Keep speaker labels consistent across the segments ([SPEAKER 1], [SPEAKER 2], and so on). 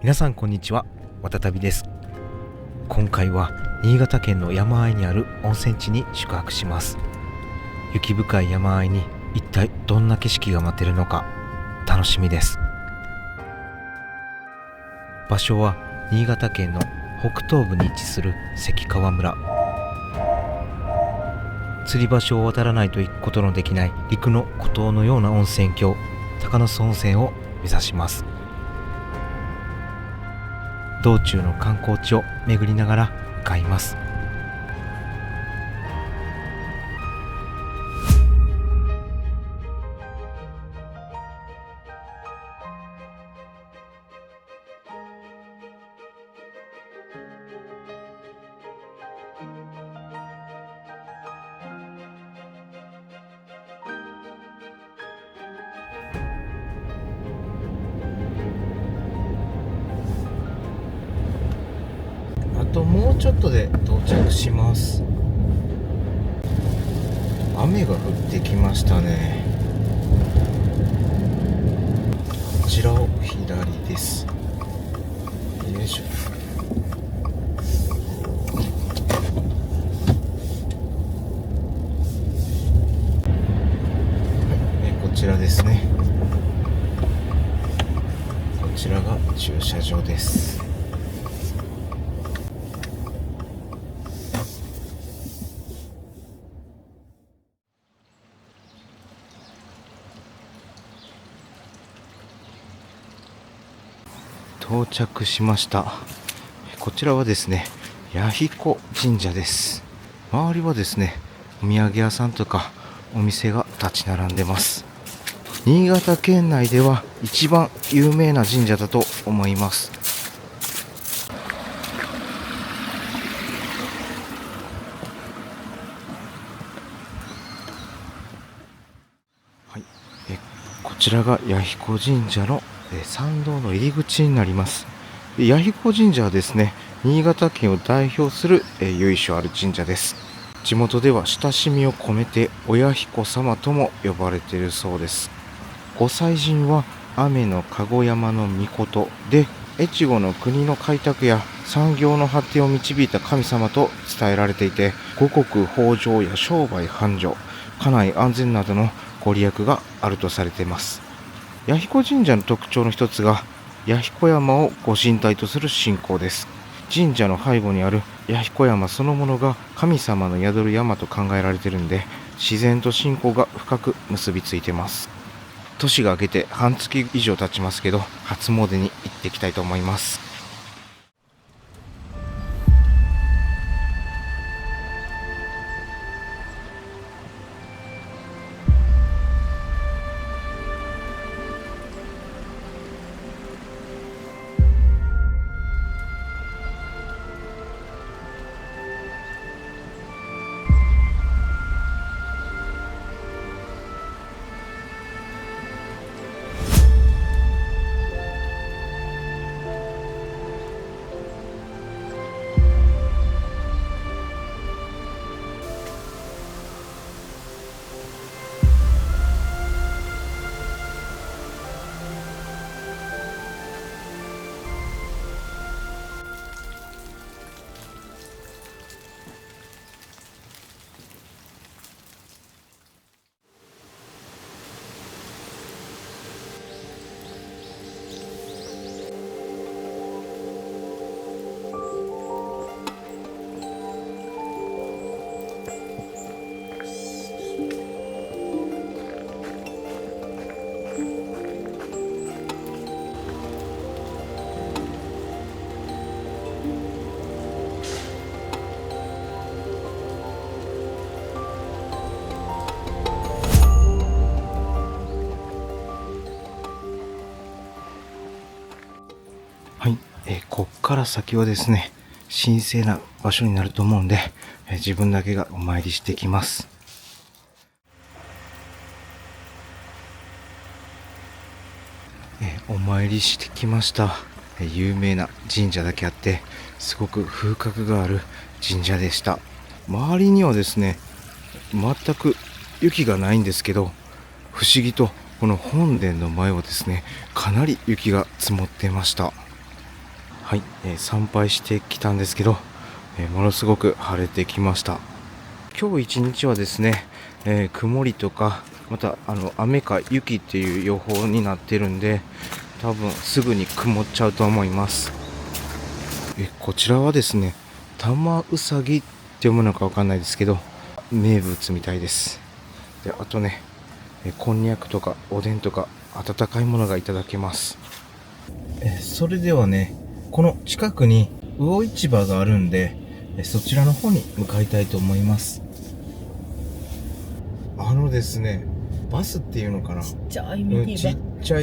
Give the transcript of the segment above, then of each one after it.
[SPEAKER 1] 皆さんこんにちは、わたたびです。今回は新潟県の山あいにある温泉地に宿泊します。雪深い山あいに一体どんな景色が待っているのか楽しみです。場所は新潟県の北東部に位置する関川村。釣り場所を渡らないと行くことのできない陸の孤島のような温泉郷、高野巣温泉を目指します。道中の観光地を巡りながら向かいます。あともうちょっとで到着します。雨が降ってきましたね。こちらを左です。よいしょ。こちらですね。こちらが駐車場です。到着しました。こちらはですね、弥彦神社です。周りはですね、お土産屋さんとかお店が立ち並んでます。新潟県内では一番有名な神社だと思います。はい、こちらが弥彦神社の参道の入り口になります。弥彦神社はですね、新潟県を代表する由緒ある神社です。地元では親しみを込めて親彦様とも呼ばれているそうです。ご祭神は雨の籠山の命で、越後の国の開拓や産業の発展を導いた神様と伝えられていて、五穀豊穣や商売繁盛、家内安全などのご利益があるとされています。弥彦神社の特徴の一つが、弥彦山をご神体とする信仰です。神社の背後にある弥彦山そのものが神様の宿る山と考えられているんで、自然と信仰が深く結びついています。年が明けて半月以上経ちますけど、初詣に行ってきたいと思います。はい、こっから先はですね、神聖な場所になると思うんで、自分だけがお参りしてきます。お参りしてきました。有名な神社だけあって、すごく風格がある神社でした。周りにはですね、全く雪がないんですけど、不思議とこの本殿の前はですね、かなり雪が積もっていました。はい、参拝してきたんですけど、ものすごく晴れてきました。今日一日はですね、曇りとかまた雨か雪っていう予報になってるんで、多分すぐに曇っちゃうと思います。こちらはですね、玉うさぎって読むのかわかんないですけど、名物みたいです。で、あとね、こんにゃくとかおでんとか温かいものがいただけます。それではね、この近くに魚市場があるんで、そちらの方に向かいたいと思います。ですね、バスっていうのかな、ちっちゃい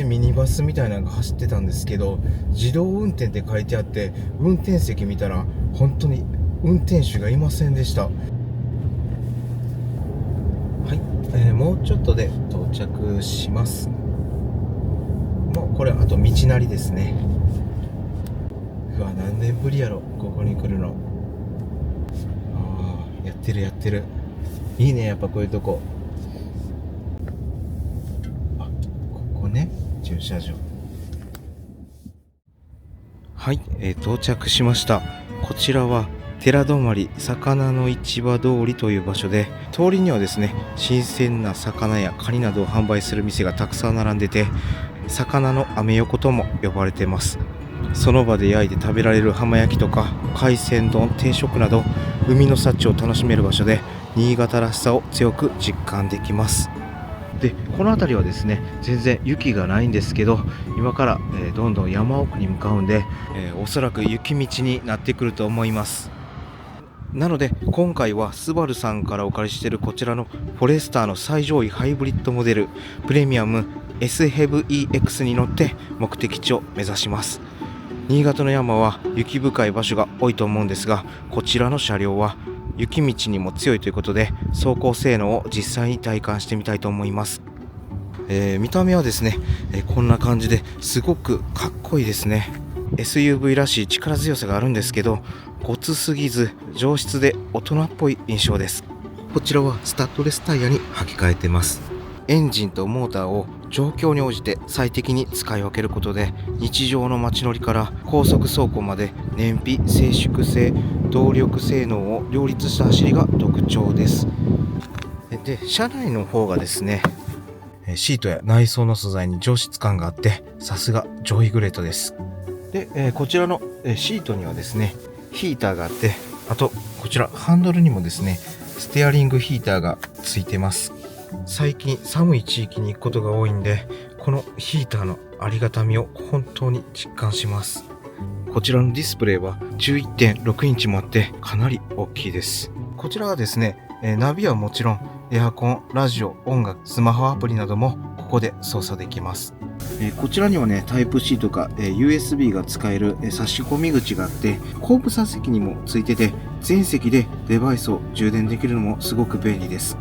[SPEAKER 1] ミニバスみたいなのが走ってたんですけど、自動運転って書いてあって、運転席見たら本当に運転手がいませんでした。はい、もうちょっとで到着します。もうこれあと道なりですね。うわ、何年ぶりやろここに来るの。やってるいいね、やっぱこういうとこ。ここね、駐車場。はい、到着しました。こちらは寺泊魚の市場通りという場所で、通りにはですね、新鮮な魚やカニなどを販売する店がたくさん並んでて、魚のアメ横とも呼ばれています。その場で焼いて食べられる浜焼きとか海鮮丼、定食など海の幸を楽しめる場所で、新潟らしさを強く実感できます。で、この辺りはですね、全然雪がないんですけど、今から、どんどん山奥に向かうんで、おそらく雪道になってくると思います。なので今回はスバルさんからお借りしているこちらのフォレスターの最上位ハイブリッドモデルプレミアム S ヘブ EX に乗って目的地を目指します。新潟の山は雪深い場所が多いと思うんですが、こちらの車両は雪道にも強いということで、走行性能を実際に体感してみたいと思います。見た目はですね、こんな感じですごくかっこいいですね。 SUV らしい力強さがあるんですけど、ごつすぎず上質で大人っぽい印象です。こちらはスタッドレスタイヤに履き替えてます。エンジンとモーターを状況に応じて最適に使い分けることで、日常の街乗りから高速走行まで燃費、静粛性、動力性能を両立した走りが特徴です。で、車内の方がですね、シートや内装の素材に上質感があって、さすが上位グレードです。で、こちらのシートにはですね、ヒーターがあって、あとこちらハンドルにもですね、ステアリングヒーターがついてます。最近寒い地域に行くことが多いんで、このヒーターのありがたみを本当に実感します。こちらのディスプレイは 11.6 インチもあってかなり大きいです。こちらはですね、ナビはもちろんエアコン、ラジオ、音楽、スマホアプリなどもここで操作できます。こちらにはね、タイプ C とか、USB が使える、差し込み口があって、後部座席にもついてて、全席でデバイスを充電できるのもすごく便利です。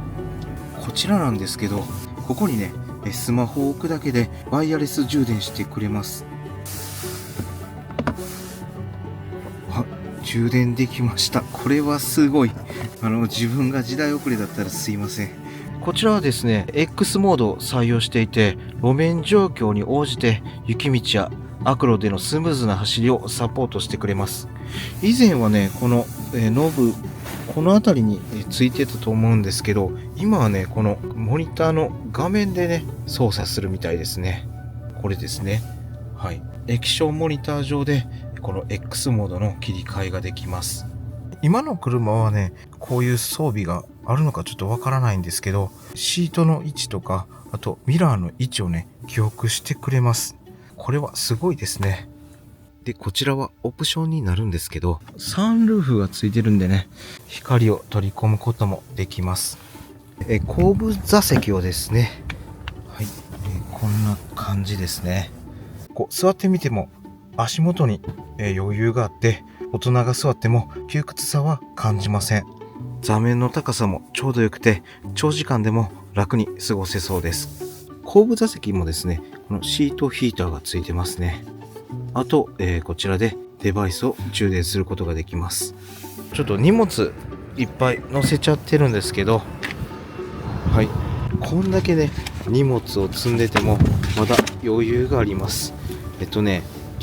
[SPEAKER 1] こちらなんですけど、ここにね、スマホを置くだけでワイヤレス充電してくれます。充電できました。これはすごい。自分が時代遅れだったらすいません。こちらはですね、X モードを採用していて、路面状況に応じて雪道や悪路でのスムーズな走りをサポートしてくれます。以前はね、このノブ、この辺りについてたと思うんですけど、今はね、このモニターの画面でね、操作するみたいですね。これですね。はい。液晶モニター上で、この X モードの切り替えができます。今の車はね、こういう装備があるのかちょっとわからないんですけど、シートの位置とか、あとミラーの位置をね、記憶してくれます。これはすごいですね。で、こちらはオプションになるんですけど、サンルーフがついてるんでね、光を取り込むこともできます。後部座席をですね、はい、こんな感じですね。こう座ってみても足元に余裕があって、大人が座っても窮屈さは感じません。座面の高さもちょうどよくて、長時間でも楽に過ごせそうです。後部座席もですね、このシートヒーターがついてますね。あと、こちらでデバイスを充電することができます。ちょっと荷物いっぱい載せちゃってるんですけど、はい、こんだけね、荷物を積んでてもまだ余裕があります。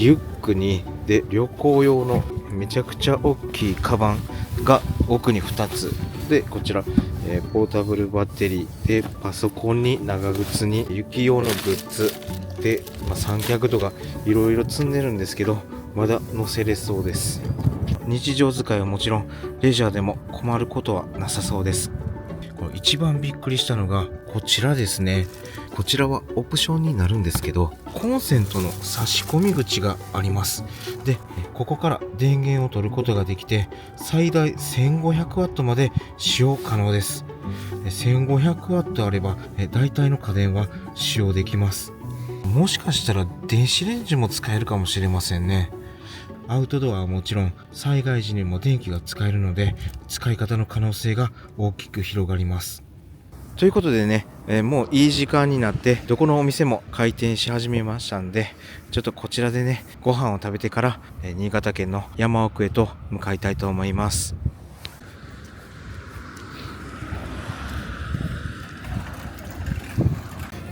[SPEAKER 1] リュックにで旅行用のめちゃくちゃ大きいカバンが奥に2つで、こちら、ポータブルバッテリーでパソコンに長靴に雪用のグッズで、三脚とかいろいろ積んでるんですけど、まだ乗せれそうです。日常使いはもちろんレジャーでも困ることはなさそうです。これ一番びっくりしたのがこちらですね。こちらはオプションになるんですけど、コンセントの差し込み口があります。で、ここから電源を取ることができて、最大 1500W まで使用可能です。1500W あれば大体の家電は使用できます。もしかしたら電子レンジも使えるかもしれませんね。アウトドアはもちろん災害時にも電気が使えるので、使い方の可能性が大きく広がります。ということでね、もういい時間になってどこのお店も開店し始めましたんで、ちょっとこちらでねご飯を食べてから、新潟県の山奥へと向かいたいと思います。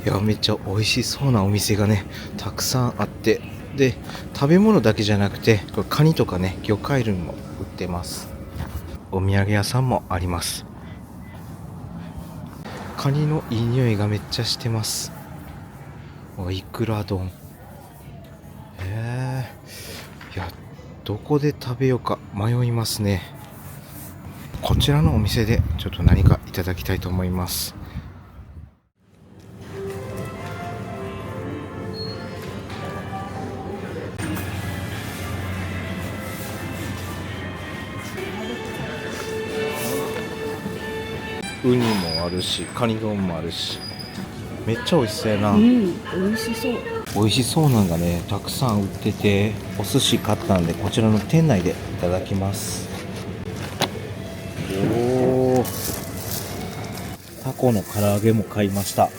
[SPEAKER 1] いや、めっちゃ美味しそうなお店がねたくさんあって、で食べ物だけじゃなくてこれカニとかね魚介類も売ってます。お土産屋さんもあります。カニのいい匂いがめっちゃしてます。いくら丼、いや、どこで食べようか迷いますね。こちらのお店でちょっと何かいただきたいと思います。ウニもあるし、カニ丼もあるし、めっちゃ美味しそうやな。
[SPEAKER 2] 美味しそう。
[SPEAKER 1] 美味しそうなんがねたくさん売ってて、お寿司買ったんでこちらの店内でいただきます。おー、タコの唐揚げも買いました。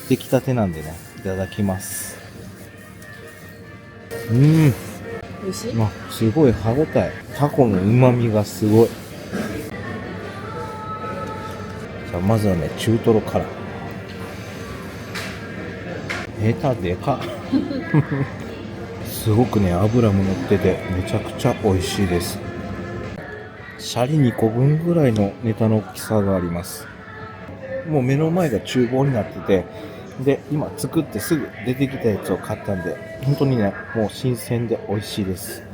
[SPEAKER 1] 出来たてなんでねいただきます。
[SPEAKER 2] 美味しい。
[SPEAKER 1] すごい歯ごたえ、タコの旨味がすごい。さあまずはね中トロから。ネタでかすごくね脂も乗っててめちゃくちゃ美味しいです。シャリ2個分ぐらいのネタの大きさがあります。もう目の前が厨房になってて、で今作ってすぐ出てきたやつを買ったんで、本当にねもう新鮮で美味しいです。よ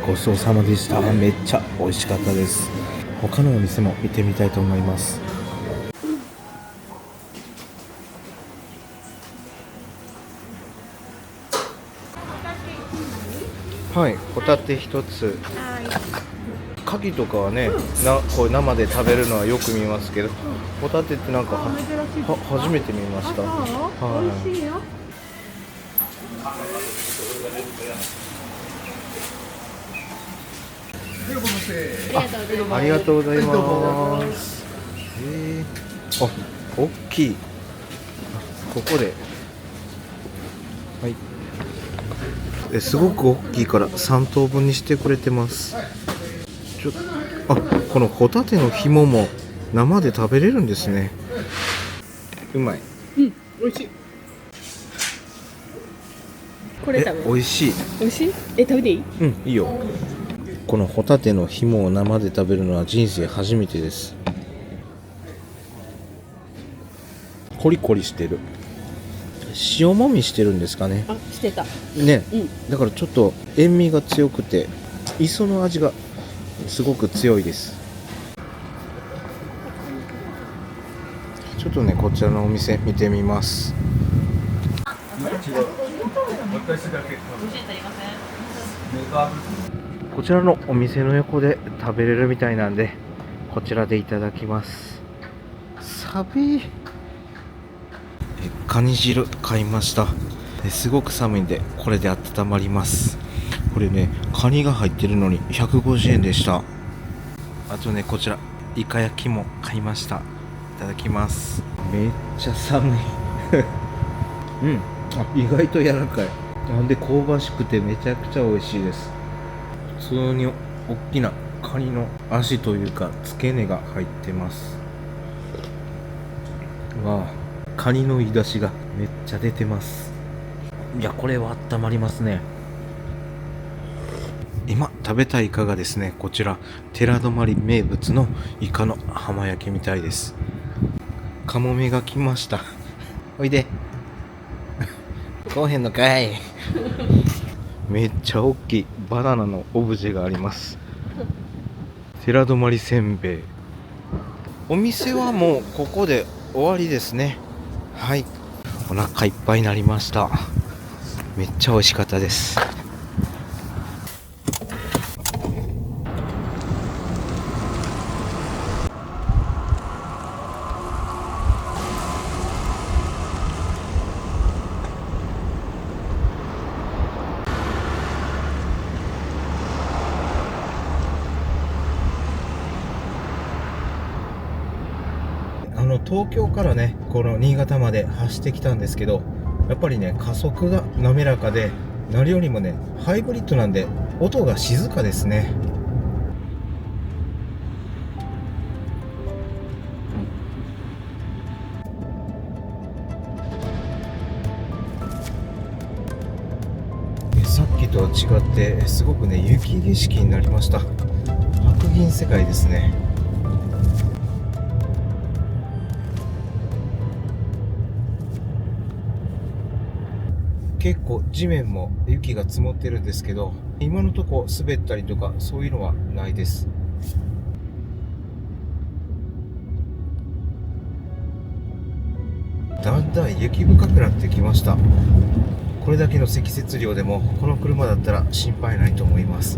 [SPEAKER 1] ごちそうさまでした。めっちゃ美味しかったです。他のお店も見てみたいと思います。はい、ホタテ一つ。牡蠣とかはね、こう生で食べるのはよく見ますけど、ホタテってなんか初めて見ました。はい。美味しいよ。ありがとうございます。大きい。ここで。はい。すごく大きいから3等分にしてくれてます。このホタテの紐も生で食べれるんですね。うまい。
[SPEAKER 2] 美味しい。これ食べる。
[SPEAKER 1] 美味しい。
[SPEAKER 2] 美味しい？食べていい？
[SPEAKER 1] いいよ。このホタテの紐を生で食べるのは人生初めてです。コリコリしてる。塩もみしてるんですかね。
[SPEAKER 2] してた
[SPEAKER 1] ね、だからちょっと塩味が強くて磯の味がすごく強いです。ちょっとねこちらのお店見てみます。こちらのお店の横で食べれるみたいなんで、こちらでいただきます。寒い。カニ汁買いました。すごく寒いんでこれで温まります。これねカニが入ってるのに150円でした。あとねこちらイカ焼きも買いました。いただきます。めっちゃ寒い意外と柔らかい。なんで香ばしくてめちゃくちゃ美味しいです。普通に大きなカニの足というか付け根が入ってます。わあ、カニのいだしがめっちゃ出てます。いや、これは温まりますね。今食べたイカがですね、こちら寺泊名物のイカの浜焼きみたいです。カモメが来ました。おいで。来おへんのかい。めっちゃ大きいバナナのオブジェがあります。寺泊せんべい。お店はもうここで終わりですね。はい、お腹いっぱいになりました。めっちゃ美味しかったです。東京からね、この新潟まで走ってきたんですけど、やっぱりね、加速が滑らかで、何よりもね、ハイブリッドなんで音が静かですね。さっきとは違ってすごくね、雪景色になりました。白銀世界ですね。結構地面も雪が積もってるんですけど、今のとこ滑ったりとかそういうのはないです。だんだん雪深くなってきました。これだけの積雪量でもこの車だったら心配ないと思います。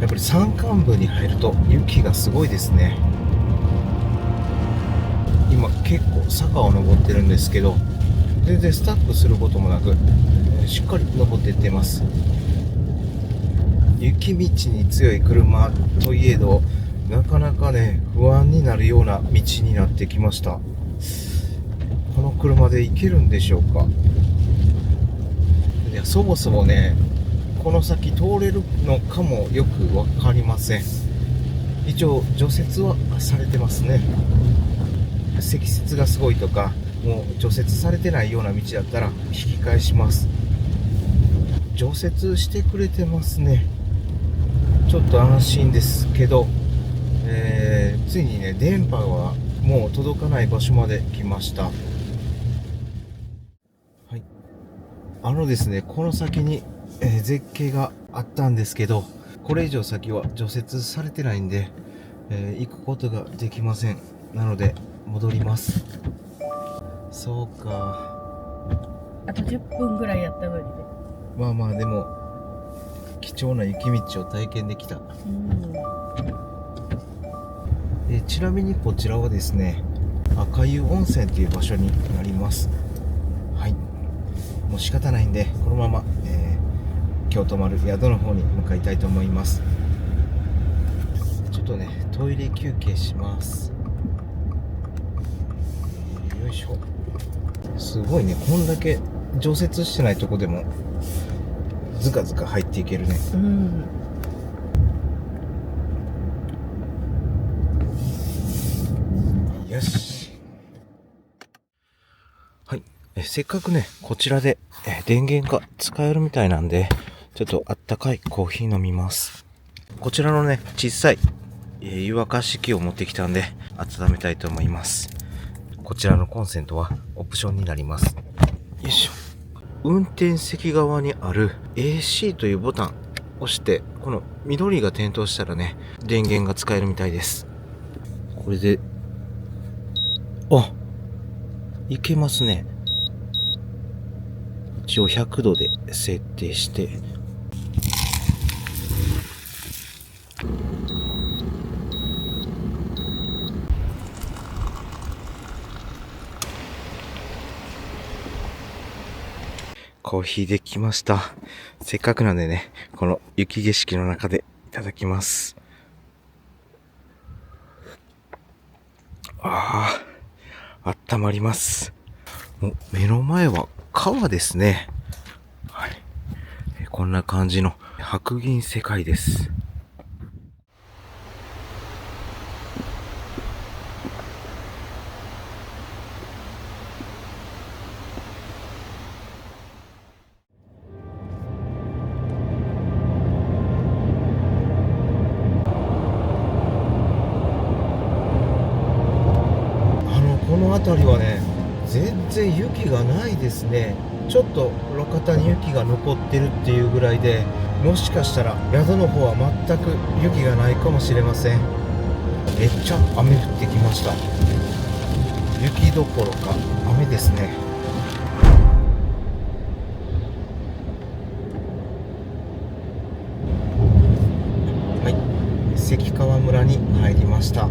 [SPEAKER 1] やっぱり山間部に入ると雪がすごいですね。今結構坂を登ってるんですけど、全然スタックすることもなくしっかり登っていってます。雪道に強い車といえど、なかなかね、不安になるような道になってきました。この車で行けるんでしょうか。いや、そもそもね、この先通れるのかもよく分かりません。一応除雪はされてますね。積雪がすごいとか、もう除雪されてないような道だったら引き返します。除雪してくれてますね。ちょっと安心ですけど、ついにね、電波はもう届かない場所まで来ました。はい、ですね、この先に絶景があったんですけど、これ以上先は除雪されてないんで、行くことができません。なので戻ります。そうか、
[SPEAKER 2] あと10分ぐらいやったのにね。
[SPEAKER 1] まあまあ、でも貴重な雪道を体験できた。ちなみにこちらはですね、赤湯温泉という場所になります。はい、もう仕方ないんでこのまま、今日泊まる宿の方に向かいたいと思います。ちょっとね、トイレ休憩します。よいしょ。すごいね、こんだけ除雪してないとこでもズカズカ入っていけるね。よし。はい、せっかくね、こちらで電源が使えるみたいなんで、ちょっとあったかいコーヒー飲みます。こちらのね、小さい湯沸かし器を持ってきたんで、温めたいと思います。こちらのコンセントはオプションになります。よいしょ。運転席側にある AC というボタンを押して、この緑が点灯したらね、電源が使えるみたいです。これで、いけますね。一応100度で設定して、コーヒーできました。せっかくなんでね、この雪景色の中でいただきます。温まります。もう目の前は川ですね。はい。こんな感じの白銀世界です。この辺りはね、全然雪がないですね。ちょっと路肩に雪が残ってるっていうぐらいで、もしかしたら宿の方は全く雪がないかもしれません。めっちゃ雨降ってきました。雪どころか雨ですね。はい、関川村に入りました。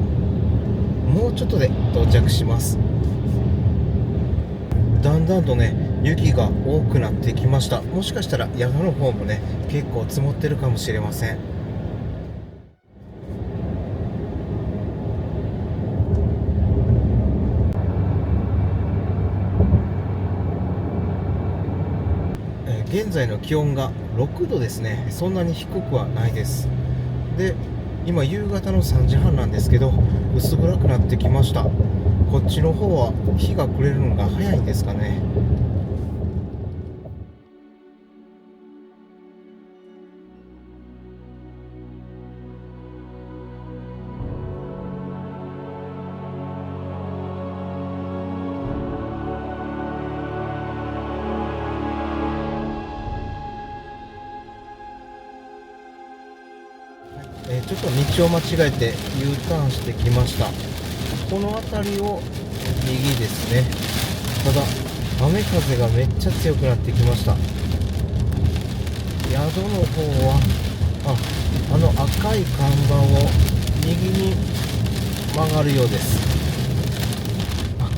[SPEAKER 1] もうちょっとで到着します。だんだんとね、雪が多くなってきました。もしかしたら宿の方もね、結構積もってるかもしれません。現在の気温が6度ですね。そんなに低くはないです。で、今夕方の3時半なんですけど、薄暗くなってきました。こっちの方は日が暮れるのが早いんですかね。ちょっと道を間違えて U ターンしてきました。この辺りを右ですね。ただ雨風がめっちゃ強くなってきました。宿の方はあの赤い看板を右に曲がるようです。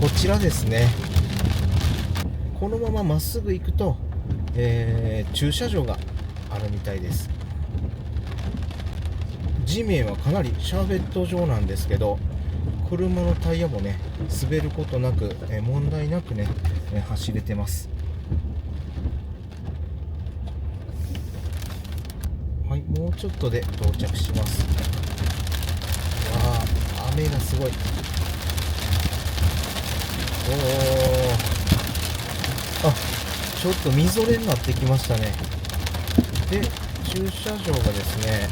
[SPEAKER 1] こちらですね。このまままっすぐ行くと、駐車場があるみたいです。地面はかなりシャーベット状なんですけど、車のタイヤもね滑ることなく、問題なくね、走れてます。はい、もうちょっとで到着します。雨がすごい。ちょっとみぞれになってきましたね。で、駐車場がですね、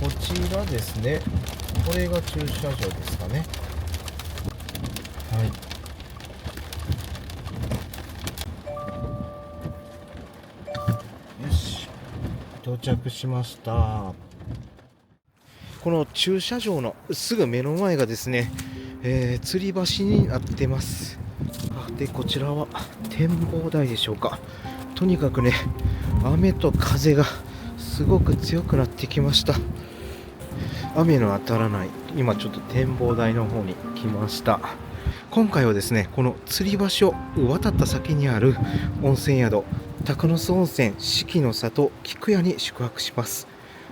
[SPEAKER 1] こちらですね。これが駐車場ですかね。はい。よし、到着しました。この駐車場のすぐ目の前がですね、吊り橋になってます。で、こちらは展望台でしょうか。とにかくね、雨と風がすごく強くなってきました。雨の当たらない、今ちょっと展望台の方に来ました。今回はですね、この吊り橋を渡った先にある温泉宿、鷹巣温泉四季の里菊屋に宿泊します。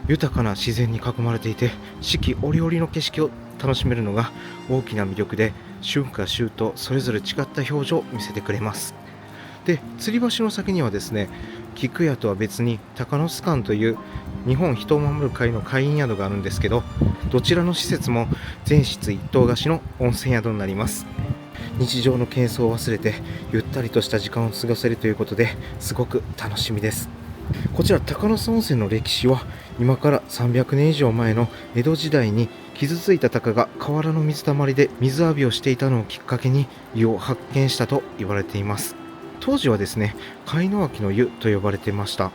[SPEAKER 1] 豊かな自然に囲まれていて、四季折々の景色を楽しめるのが大きな魅力で、春夏秋冬それぞれ違った表情を見せてくれます。で、吊り橋の先にはですね、菊屋とは別に鷹巣館という日本人を守る会の会員宿があるんですけど、どちらの施設も全室一棟貸しの温泉宿になります。日常の喧騒を忘れてゆったりとした時間を過ごせるということで、すごく楽しみです。こちら鷹の巣温泉の歴史は、今から300年以上前の江戸時代に傷ついた鷹が河原の水たまりで水浴びをしていたのをきっかけに湯を発見したと言われています。当時はですね、貝の脇の湯と呼ばれていました。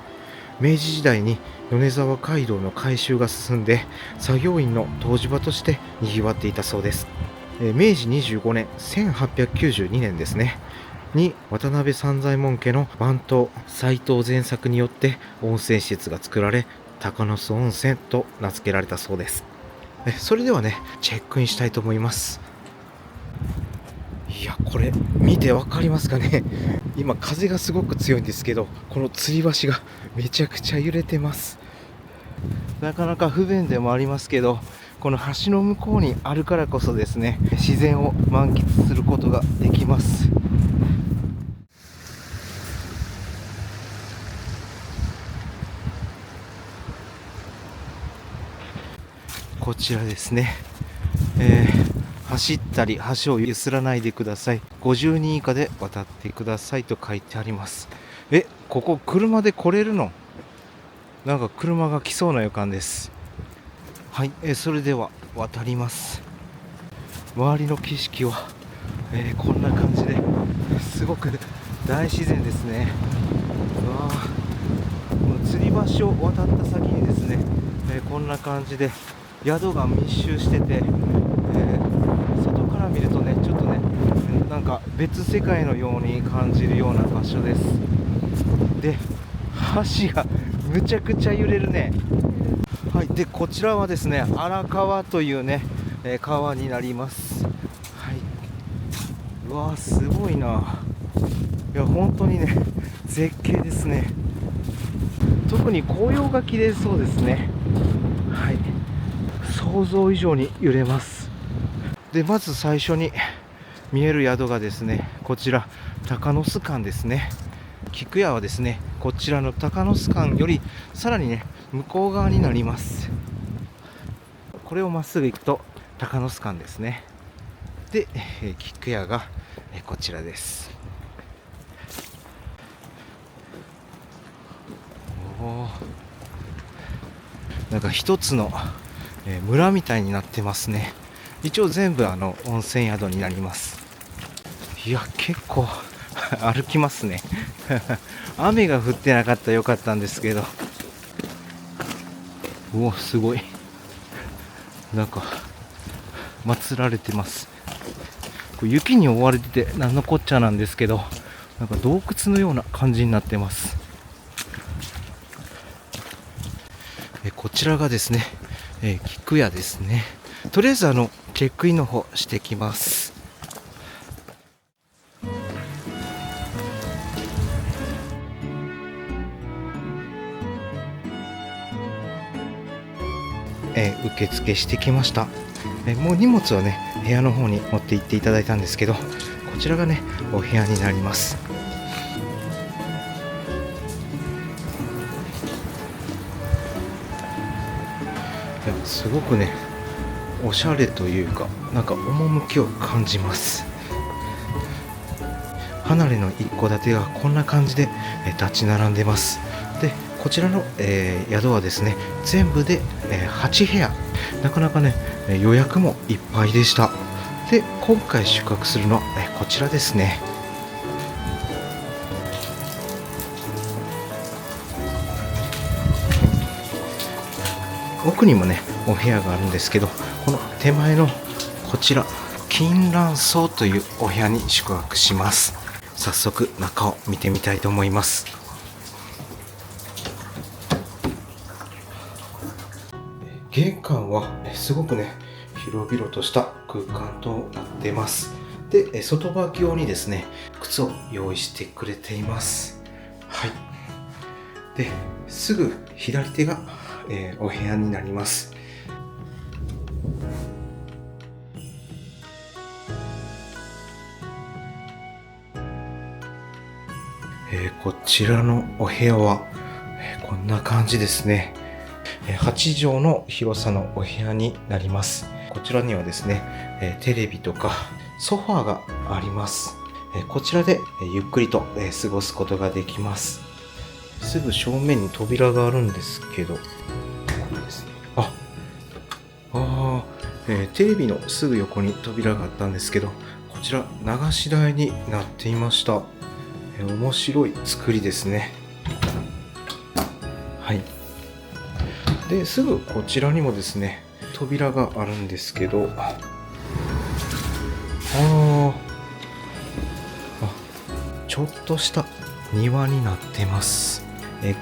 [SPEAKER 1] 明治時代に米沢街道の改修が進んで、作業員の湯治場として賑わっていたそうです。明治25年1892年ですねに、渡辺三左衛門家の番頭斎藤善作によって温泉施設が作られ、鷹の巣温泉と名付けられたそうです。それではね、チェックインしたいと思います。いや、これ見てわかりますかね。今風がすごく強いんですけど、この吊り橋がめちゃくちゃ揺れてます。なかなか不便でもありますけど、この橋の向こうにあるからこそですね、自然を満喫することができます。こちらですね、走ったり橋を揺すらないでください、50人以下で渡ってくださいと書いてあります。ここ車で来れるの？なんか車が来そうな予感です。はい、それでは渡ります。周りの景色は、こんな感じですごく大自然ですね。うわー、この吊り橋を渡った先にですね、こんな感じで宿が密集してて、外から見るとね、ちょっとね、なんか別世界のように感じるような場所です。で、橋がむちゃくちゃ揺れるね。はい、でこちらはですね、荒川というね、川になります。はい、うわー、すごいな。いや、本当にね、絶景ですね。特に紅葉が綺麗そうですね。はい、想像以上に揺れます。でまず最初に見える宿がですね、こちら鷹の巣館ですね。菊屋はですね、こちらの鷹の巣館よりさらにね、向こう側になります。これをまっすぐ行くと鷹の巣館ですね。で、菊屋がこちらです。なんか一つの村みたいになってますね。一応全部温泉宿になります。いや、結構歩きますね雨が降ってなかったらよかったんですけど、うお、すごい、なんか祀られてます。これ雪に覆われてて何のこっちゃなんですけど、なんか洞窟のような感じになってます。こちらがですね、菊屋ですね。とりあえずチェックインの方してきます。受付してきました。もう荷物はね、部屋の方に持って行っていただいたんですけど、こちらがね、お部屋になります。いや、すごくね、おしゃれというか、なんか趣を感じます。離れの一戸建てがこんな感じで立ち並んでます。でこちらの、宿はですね、全部で、8部屋、なかなかね、予約もいっぱいでした。で今回宿泊するのは、こちらですね。奥にもね、お部屋があるんですけど、この手前のこちら、金蘭荘というお部屋に宿泊します。早速中を見てみたいと思います。玄関はすごくね、広々とした空間となっています。で外履き用にですね、靴を用意してくれています。はい。ですぐ左手が、お部屋になります。こちらのお部屋は、こんな感じですね。8畳の広さのお部屋になります。こちらにはですね、テレビとかソファーがあります。こちらでゆっくりと過ごすことができます。すぐ正面に扉があるんですけど、これですね。テレビのすぐ横に扉があったんですけど、こちら流し台になっていました。面白い作りですね。はい。で、すぐこちらにもですね、扉があるんですけど、ちょっとした庭になってます。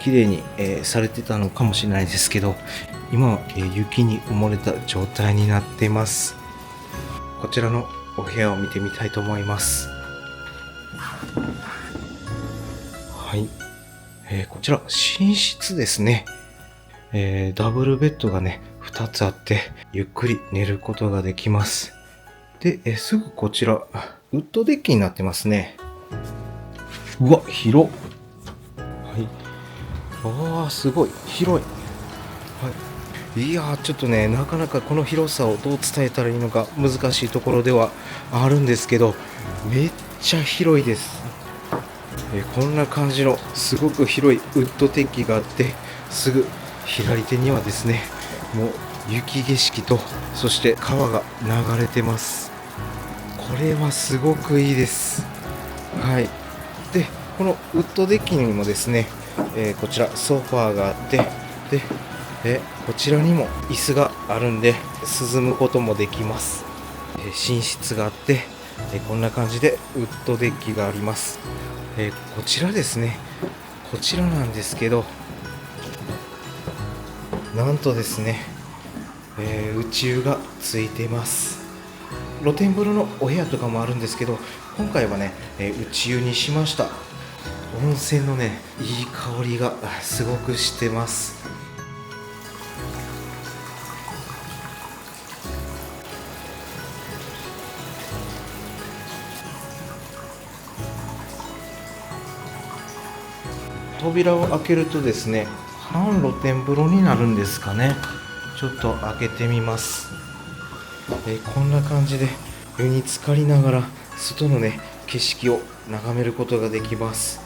[SPEAKER 1] 綺麗に、されてたのかもしれないですけど、今は、雪に埋もれた状態になっています。こちらのお部屋を見てみたいと思います。はい。こちら寝室ですね。ダブルベッドがね、2つあって、ゆっくり寝ることができます。で、すぐこちら、ウッドデッキになってますね。うわ、広っ。はい。すごい、広い。はい。いやー、ちょっとね、なかなかこの広さをどう伝えたらいいのか難しいところではあるんですけど、めっちゃ広いです。こんな感じのすごく広いウッドデッキがあって、すぐ左手にはですね、もう雪景色と、そして川が流れてます。これはすごくいいです。はい。で、このウッドデッキにもですね、こちらソファーがあって、で、こちらにも椅子があるんで涼むこともできます。寝室があって、こんな感じでウッドデッキがあります。こちらですね、こちらなんですけど、なんとですね、内湯がついてます。露天風呂のお部屋とかもあるんですけど、今回はね、内湯にしました。温泉のね、いい香りがすごくしてます。扉を開けるとですね、半露天風呂になるんですかね。ちょっと開けてみます。こんな感じで湯に浸かりながら外のね、景色を眺めることができます。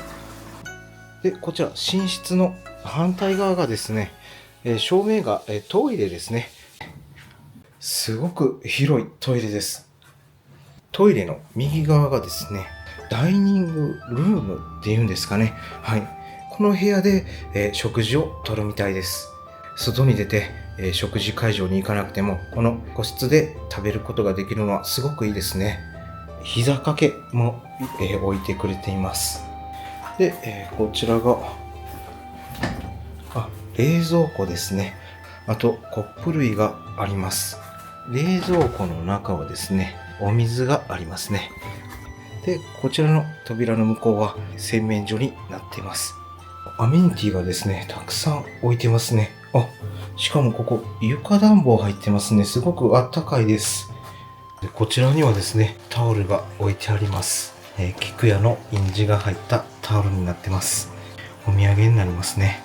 [SPEAKER 1] で、こちら寝室の反対側がですね、正面がトイレですね。すごく広いトイレです。トイレの右側がですね、ダイニングルームっていうんですかね。はい。この部屋で、食事をとるみたいです。外に出て、食事会場に行かなくても、この個室で食べることができるのはすごくいいですね。膝掛けも、置いてくれています。で、こちらが、冷蔵庫ですね。あと、コップ類があります。冷蔵庫の中はですね、お水がありますね。で、こちらの扉の向こうは洗面所になっています。アメニティがですね、たくさん置いてますね。しかもここ床暖房入ってますね。すごくあったかいです。で、こちらにはですね、タオルが置いてあります。菊屋の印字が入ったタオルになってます。お土産になりますね。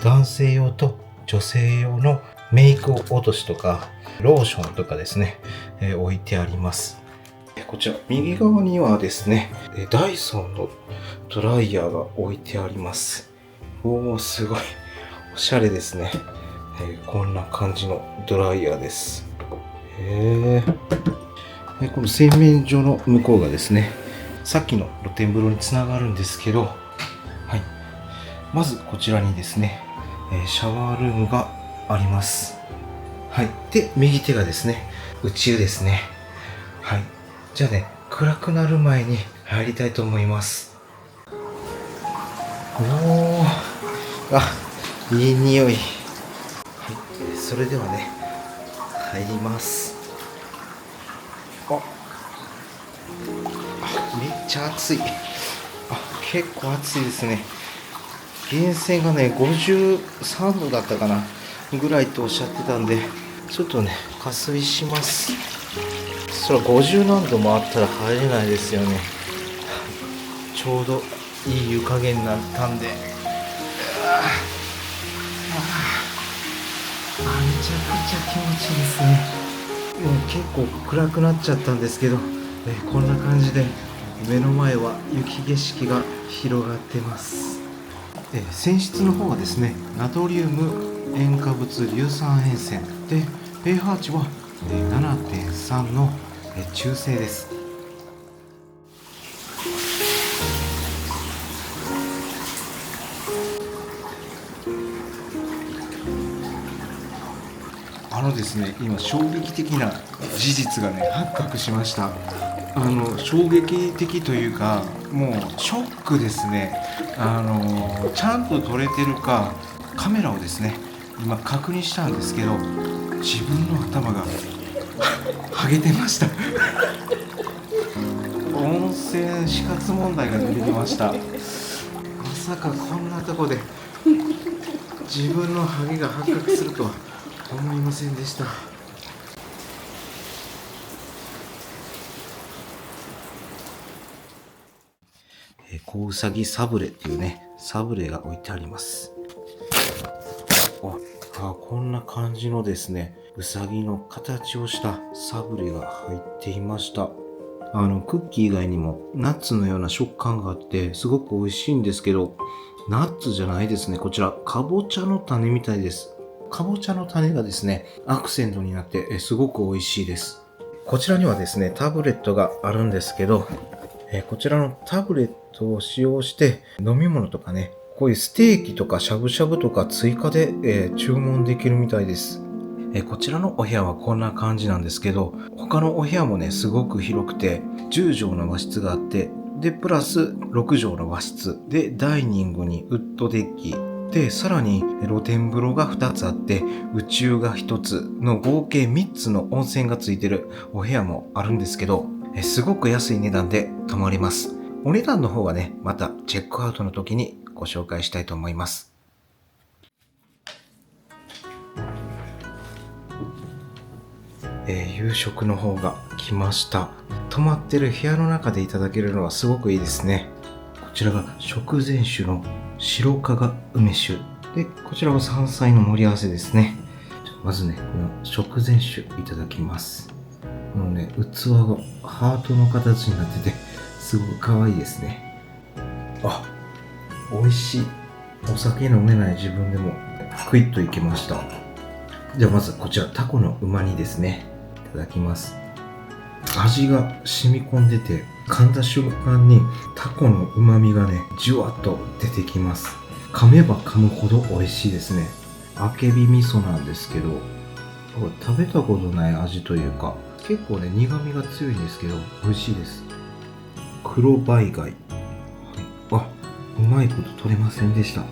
[SPEAKER 1] 男性用と女性用のメイク落としとかローションとかですね、置いてあります。こちら右側にはですね、ダイソンのドライヤーが置いてあります。おー、すごいおしゃれですね。こんな感じのドライヤーです。この洗面所の向こうがですね、さっきの露天風呂につながるんですけど、はい、まずこちらにですね、シャワールームがあります。はい。で、右手がですね、内湯ですね。はい。じゃあね、暗くなる前に入りたいと思います。いい匂い。はい。それではね、入ります。めっちゃ暑い。結構暑いですね。源泉がね、53度だったかなぐらいとおっしゃってたんで、ちょっとね、加水します。それは50何度もあったら入れないですよね。ちょうどいい湯加減になったんで、めちゃくちゃ気持ちいいですね。もう結構暗くなっちゃったんですけど、こんな感じで目の前は雪景色が広がってます。泉質の方はですね、ナトリウム塩化物硫酸塩泉で、pH 値は7.3 の中性です。ですね、今衝撃的な事実がね発覚しました。衝撃的というか、もうショックですね。ちゃんと撮れてるかカメラをですね今確認したんですけど、自分の頭がハゲてました。温泉死活問題が出てきました。まさかこんなとこで自分のハゲが発覚するとは思いませんでした。子うさぎサブレっていうね、サブレが置いてあります。こんな感じのですね、うさぎの形をしたサブレが入っていました。クッキー以外にもナッツのような食感があってすごく美味しいんですけど、ナッツじゃないですね。こちらかぼちゃの種みたいです。かぼちゃの種がですねアクセントになってすごく美味しいです。こちらにはですねタブレットがあるんですけど、こちらのタブレットを使用して飲み物とかね、こういうステーキとかしゃぶしゃぶとか追加で、注文できるみたいです。こちらのお部屋はこんな感じなんですけど、他のお部屋もねすごく広くて10畳の和室があって、でプラス6畳の和室でダイニングにウッドデッキで、さらに露天風呂が2つあって宇宙が1つの合計3つの温泉がついてるお部屋もあるんですけど、すごく安い値段で泊まります。お値段の方はねまたチェックアウトの時にご紹介したいと思います。夕食の方が来ました。泊まってる部屋の中でいただけるのはすごくいいですね。こちらが食前酒の白加賀梅酒で、こちらは山菜の盛り合わせですね。まずねこの食前酒いただきます。このね器がハートの形になっててすごく可愛いですね。美味しい。お酒飲めない自分でもクイッといけました。じゃあまずこちらタコの旨煮ですね。いただきます。味が染み込んでて、噛んだ瞬間にタコの旨味がねじゅわっと出てきます。噛めば噛むほど美味しいですね。あけび味噌なんですけど、食べたことない味というか、結構ね苦味が強いんですけど美味しいです。黒バイ貝、うまいこと取れませんでした。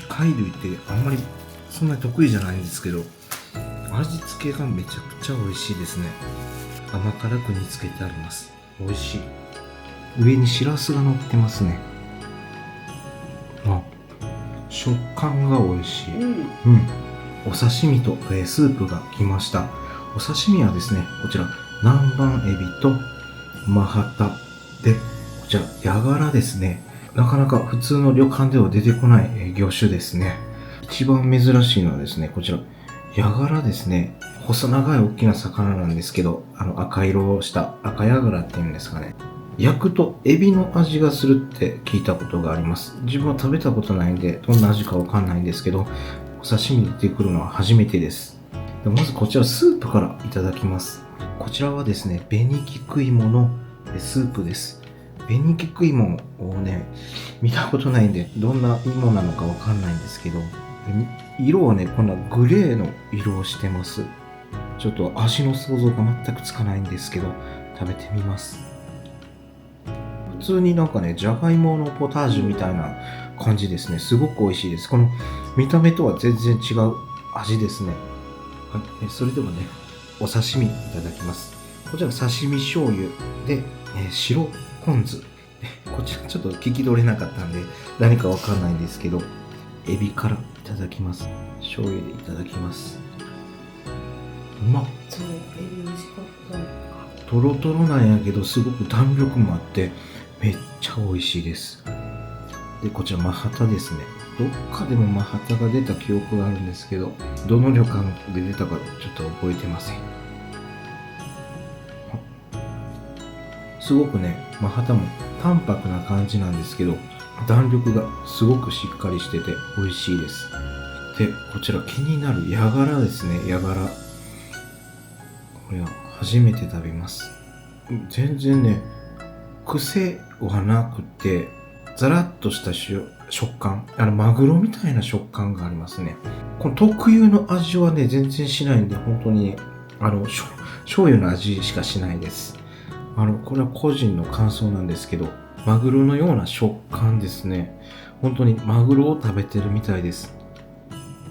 [SPEAKER 1] 貝類ってあんまりそんなに得意じゃないんですけど、味付けがめちゃくちゃ美味しいですね。甘辛く煮付けてあります。美味しい。上にしらすが乗ってますね。食感が美味しい。お刺身と、スープが来ました。お刺身はですねこちら南蛮エビとマハタで、こちらヤガラですね。なかなか普通の旅館では出てこない魚種ですね。一番珍しいのはですねこちらヤガラですね。細長い大きな魚なんですけど、赤色をした赤ヤガラっていうんですかね。焼くとエビの味がするって聞いたことがあります。自分は食べたことないんでどんな味かわかんないんですけど、お刺身で出てくるのは初めてです。まずこちらスープからいただきます。こちらはですね紅菊芋のスープです。紅菊芋をね見たことないんでどんな芋なのかわかんないんですけど、色はねこんなグレーの色をしてます。ちょっと味の想像が全くつかないんですけど食べてみます。普通になんかねじゃがいものポタージュみたいな感じですね。すごく美味しいです。この見た目とは全然違う味ですね。それではねお刺身いただきます。こちら刺身醤油で、白ポン酢、こちらちょっと聞き取れなかったんで何かわかんないんですけど、エビからいただきます。醤油でいただきます。
[SPEAKER 2] そう、エビ美味しかった。
[SPEAKER 1] トロトロなんやけどすごく弾力もあってめっちゃ美味しいです。でこちらマハタですね。どっかでもマハタが出た記憶があるんですけど、どの旅館で出たかちょっと覚えてません。すごくねマハタも淡白な感じなんですけど、弾力がすごくしっかりしてて美味しいです。で、こちら気になるヤガラですね、ヤガラ。これは初めて食べます。全然ね、癖はなくて、ザラッとした食感。マグロみたいな食感がありますね。この特有の味はね、全然しないんで、本当にね、醤油の味しかしないです。これは個人の感想なんですけど、マグロのような食感ですね。本当にマグロを食べてるみたいです。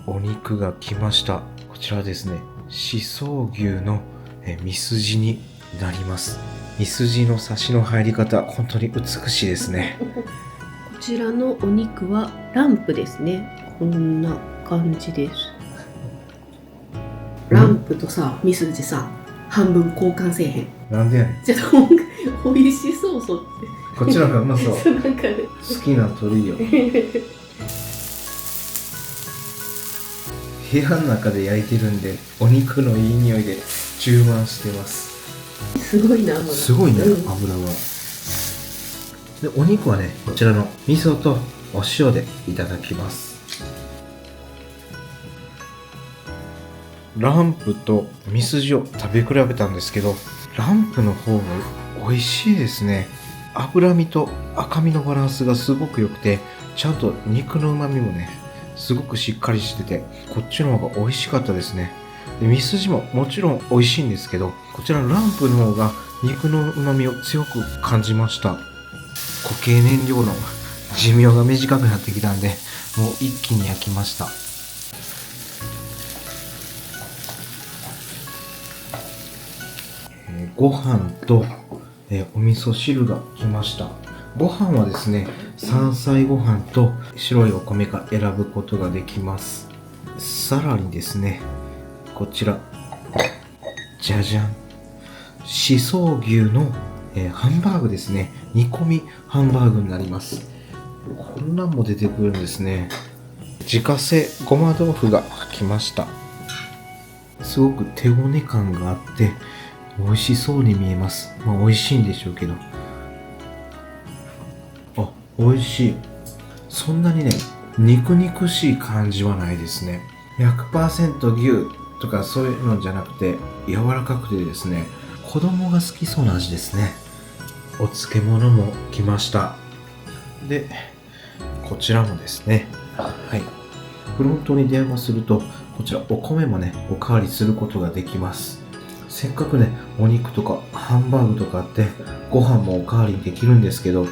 [SPEAKER 1] お肉が来ました。こちらですね、宍粟牛のミスジになります。ミスジのサシの入り方、本当に美しいですね。
[SPEAKER 2] こちらのお肉はランプですね。こんな感じです。ランプとさ、ミスジさ、半分交換せえへん。
[SPEAKER 1] なんでやねん。
[SPEAKER 2] ちょっと美味しそうって。
[SPEAKER 1] こっちの方がうまそう。
[SPEAKER 2] そうなんかね。
[SPEAKER 1] 好きな鳥よ。部屋の中で焼いてるんで、お肉のいい匂いで充満してます。
[SPEAKER 2] すごいな、油。
[SPEAKER 1] すごいね、
[SPEAKER 2] うん
[SPEAKER 1] 油は。で、お肉はね、こちらの味噌とお塩でいただきます。ランプとミスジを食べ比べたんですけど、ランプの方が美味しいですね。脂身と赤身のバランスがすごく良くて、ちゃんと肉の旨味もね、すごくしっかりしてて、こっちの方が美味しかったですね。で、ミスジももちろん美味しいんですけど、こちらのランプの方が肉の旨味を強く感じました。固形燃料の寿命が短くなってきたんで、もう一気に焼きました。ご飯と、お味噌汁が来ました。ご飯はですね、山菜ご飯と白いお米が選ぶことができます。さらにですね、こちら、じゃじゃん。宍粟牛の、ハンバーグですね。煮込みハンバーグになります。こんなんも出てくるんですね。自家製ごま豆腐が来ました。すごく手ごね感があって、美味しそうに見えます。まあ美味しいんでしょうけど。あ、美味しい。そんなにね、肉々しい感じはないですね。100% 牛とかそういうのじゃなくて、柔らかくてですね、子供が好きそうな味ですね。お漬物も来ました。で、こちらもですね、はい。フロントに電話すると、こちらお米もね、おかわりすることができます。せっかくね、お肉とかハンバーグとかあって、ご飯もおかわりできるんですけど、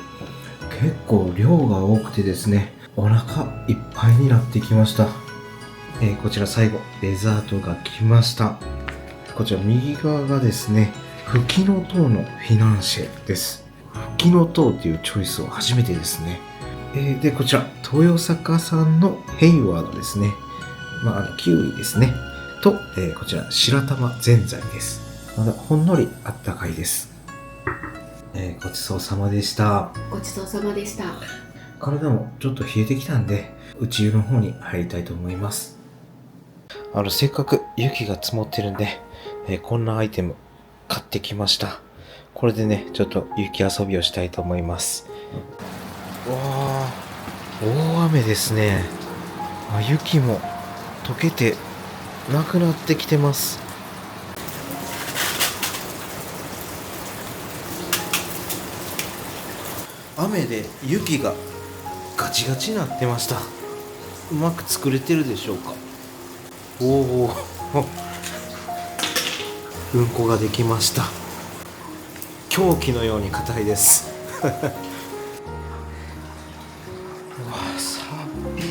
[SPEAKER 1] 結構量が多くてですね、お腹いっぱいになってきました。こちら最後、デザートが来ました。こちら右側がですね、フキノトウのフィナンシェです。フキノトウっていうチョイスを初めてですね。で、こちら、豊坂産のヘイワードですね。キウイですね。と、こちら、白玉ぜんざいです。まだほんのりあったかいです。ごちそうさまでした。
[SPEAKER 2] ごちそうさまでした。
[SPEAKER 1] 体もちょっと冷えてきたんで、内湯の方に入りたいと思います。せっかく雪が積もってるんで、こんなアイテム買ってきました。これでね、ちょっと雪遊びをしたいと思います。わあ、大雨ですね。雪も溶けてなくなってきてます。雨で雪がガチガチになってました。うまく作れてるでしょうか。おおうんこができました。凶器のように硬いですうわさっび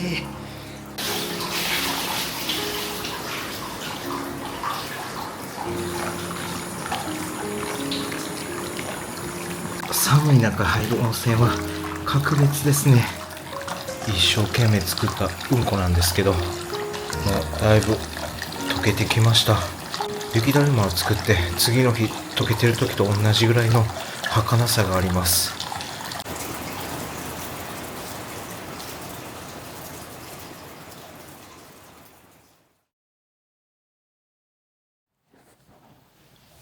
[SPEAKER 1] 寒い中入る温泉は格別ですね。一生懸命作ったうんこなんですけど、もうだいぶ溶けてきました。雪だるまを作って次の日溶けてる時と同じぐらいの儚さがあります。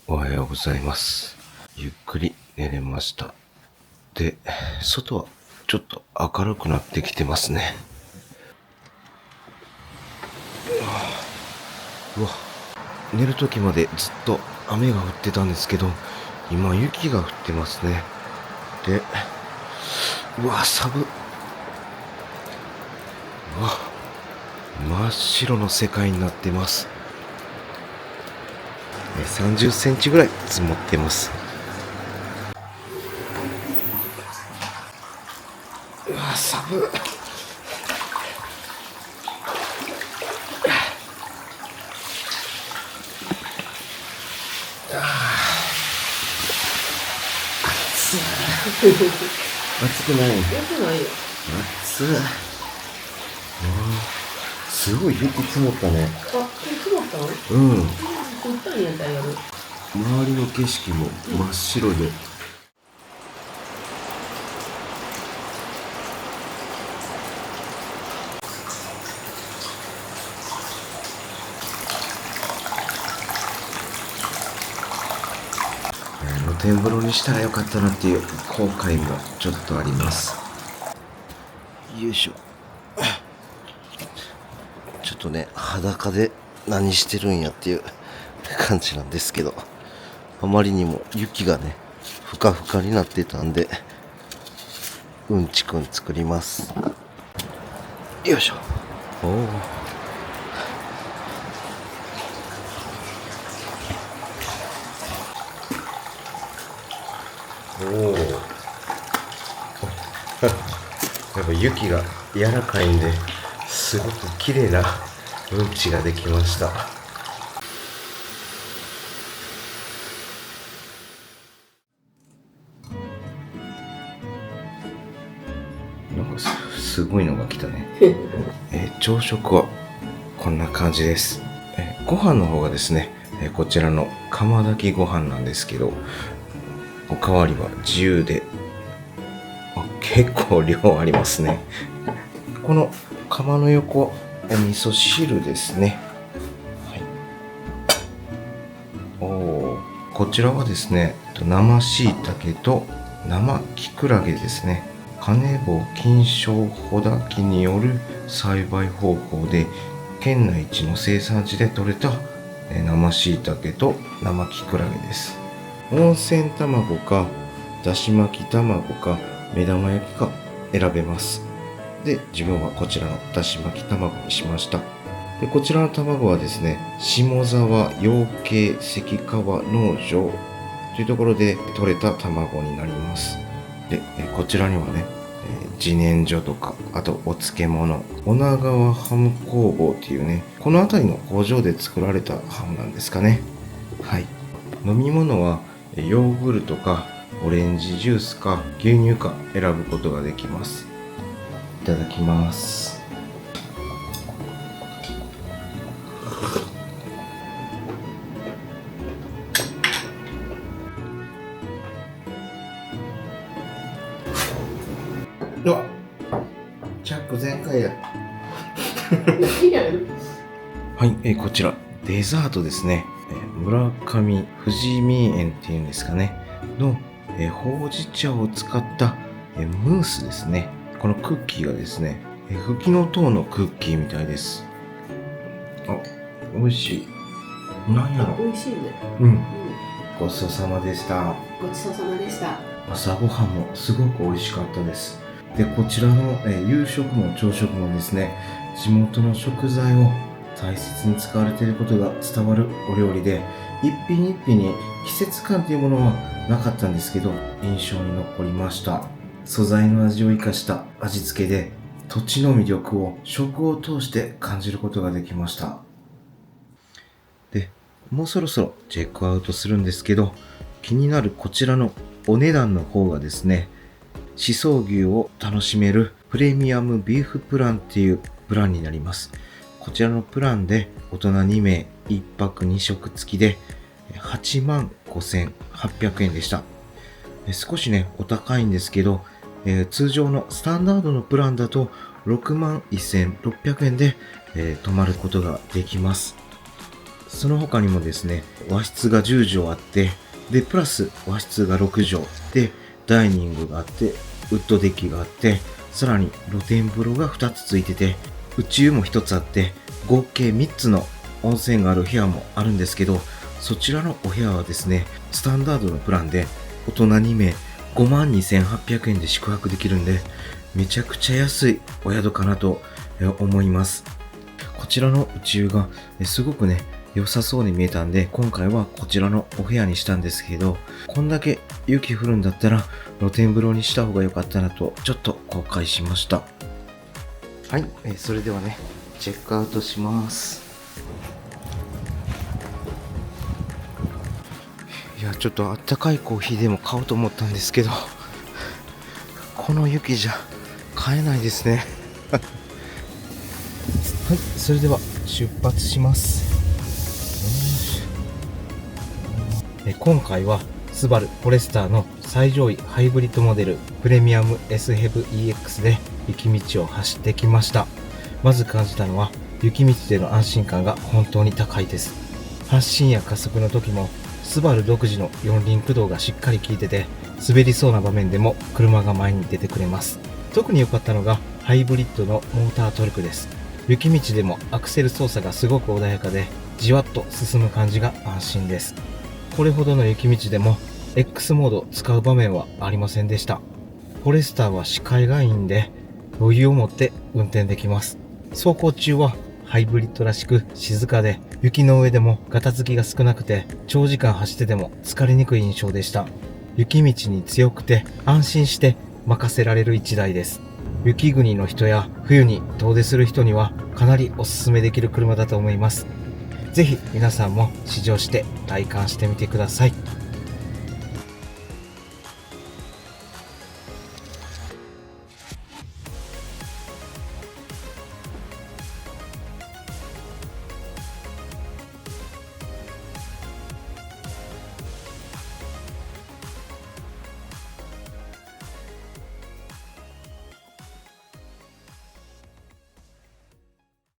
[SPEAKER 1] おはようございます。ゆっくり寝れました。で、外はちょっと明るくなってきてますね。うわ、寝る時までずっと雨が降ってたんですけど、今雪が降ってますね。で、うわ、寒っ。うわ、真っ白の世界になってます。30センチぐらい積もってます。うわ、寒っ。暑くない。
[SPEAKER 2] よくないよ。
[SPEAKER 1] 暑い。すごい雪積もったね。
[SPEAKER 2] あ、これ積もったの？
[SPEAKER 1] うん。
[SPEAKER 2] 降ったんやったらやる。
[SPEAKER 1] 周りの景色も真っ白で。露天風呂にしたらよかったなっていう後悔もちょっとあります。よいしょ。ちょっとね、裸で何してるんやっていう感じなんですけど、あまりにも雪がね、ふかふかになってたんで、うんちくん作ります。よいしょ。おお。おお。やっぱ雪が柔らかいんで、すごく綺麗なうんちができました。なんかすごいのが来たね。朝食はこんな感じです。ご飯の方がですね、こちらの釜炊きご飯なんですけど、おかわりは自由で、結構量ありますね。この釜の横、お味噌汁ですね。はい、こちらはですね、生椎茸と生キクラゲですね。カネボウ金賞穂滝による栽培方法で、県内一の生産地で採れた生椎茸と生キクラゲです。温泉卵かだし巻き卵か目玉焼きか選べます。で、自分はこちらのだし巻き卵にしました。で、こちらの卵はですね、下沢養鶏関川農場というところで採れた卵になります。で、こちらにはね、自然薯とか、あとお漬物、女川ハム工房っていうね、この辺りの工場で作られたハムなんですかね。はい。飲み物はヨーグルトかオレンジジュースか牛乳か選ぶことができます。いただきます。うわ、チャック全開や。はい、こちらデザートですね。村上富士見園っていうんですかねの、ほうじ茶を使った、ムースですね。このクッキーがですね、フキノトウのクッキーみたいです。あ、美味しい。なんやろ。
[SPEAKER 2] 美味しいね。
[SPEAKER 1] うん。ごちそうさまでした。
[SPEAKER 2] ごちそうさまでした。
[SPEAKER 1] 朝ごはんもすごく美味しかったです。で、こちらの、夕食も朝食もですね、地元の食材を大切に使われていることが伝わるお料理で、一品一品に季節感というものはなかったんですけど、印象に残りました。素材の味を生かした味付けで、土地の魅力を食を通して感じることができました。で、もうそろそろチェックアウトするんですけど、気になるこちらのお値段の方がですね、宍粟牛を楽しめるプレミアムビーフプランっていうプランになります。こちらのプランで大人2名1泊2食付きで85,800円でした。少しね、お高いんですけど、通常のスタンダードのプランだと61,600円で、泊まることができます。その他にもですね、和室が10畳あって、で、プラス和室が6畳で、ダイニングがあって、ウッドデッキがあって、さらに露天風呂が2つついてて、宇宙も1つあって、合計3つの温泉がある部屋もあるんですけど、そちらのお部屋はですね、スタンダードのプランで、大人2名52,800円で宿泊できるんで、めちゃくちゃ安いお宿かなと思います。こちらの宇宙がすごくね、良さそうに見えたんで、今回はこちらのお部屋にしたんですけど、こんだけ雪降るんだったら露天風呂にした方が良かったなとちょっと後悔しました。はい、それではね、チェックアウトします。いや、ちょっとあったかいコーヒーでも買おうと思ったんですけど、この雪じゃ買えないですね。はい、それでは出発します。今回はスバルフォレスターの最上位ハイブリッドモデルプレミアム S-HEV EX で雪道を走ってきました。まず感じたのは雪道での安心感が本当に高いです。発進や加速の時もスバル独自の四輪駆動がしっかり効いてて、滑りそうな場面でも車が前に出てくれます。特に良かったのがハイブリッドのモータートルクです。雪道でもアクセル操作がすごく穏やかで、じわっと進む感じが安心です。これほどの雪道でも X モードを使う場面はありませんでした。フォレスターは視界がいいんで余裕を持って運転できます。走行中はハイブリッドらしく静かで、雪の上でもガタつきが少なくて、長時間走ってても疲れにくい印象でした。雪道に強くて安心して任せられる一台です。雪国の人や冬に遠出する人にはかなりおすすめできる車だと思います。ぜひ皆さんも試乗して体感してみてください。